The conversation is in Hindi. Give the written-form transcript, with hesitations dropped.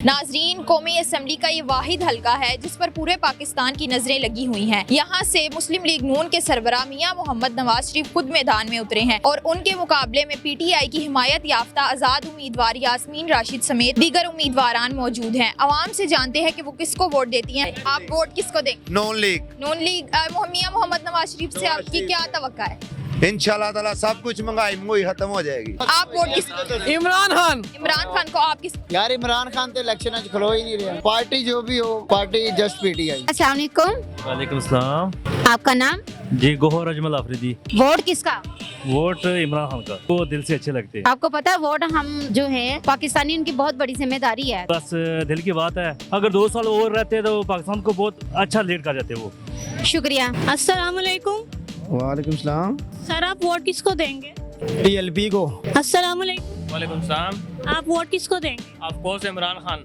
नाजरीन, कौमी असम्बली का ये वाहिद हल्का है जिस पर पूरे पाकिस्तान की नजरें लगी हुई हैं। यहाँ से मुस्लिम लीग नून के सरबराह मियां मोहम्मद नवाज शरीफ खुद मैदान में उतरे हैं और उनके मुकाबले में PTI की हिमायत याफ्ता आजाद उम्मीदवार यास्मीन राशिद समेत दीगर उम्मीदवारान मौजूद हैं। आवाम से जानते हैं कि वो किसको वोट देती हैं। आप वोट किसको देंगे? नून लीग। नून लीग। मियां मोहम्मद नवाज शरीफ से आपकी क्या तवक्का है? इंशाल्लाह ताला सब कुछ महंगाई खत्म हो जाएगी। आप वोट किसको? इमरान खान। इमरान खान को। आप किस? यार इमरान खान तो इलेक्शन खलो ही नहीं रहा। पार्टी जो भी हो, पार्टी जस्ट PTI। अस्सलाम वालेकुम। वालेकुम सलाम। आपका नाम? जी गोहर अजमल आफरीदी। वोट किसका? वोट इमरान खान का, वो दिल से अच्छे लगते हैं। आपको पता है वोट हम जो है पाकिस्तानी, उनकी बहुत बड़ी जिम्मेदारी है। बस दिल की बात है, अगर 2 साल और रहते तो पाकिस्तान को बहुत अच्छा लीड कर जाते वो। शुक्रिया। अस्सलाम वालेकुम। वालेकुम सलाम। सर आप वोट किसको देंगे? TLP को। अस्सलाम वालेकुम। वालेकुम सलाम। आप वोट किसको देंगे? Of course Imran Khan.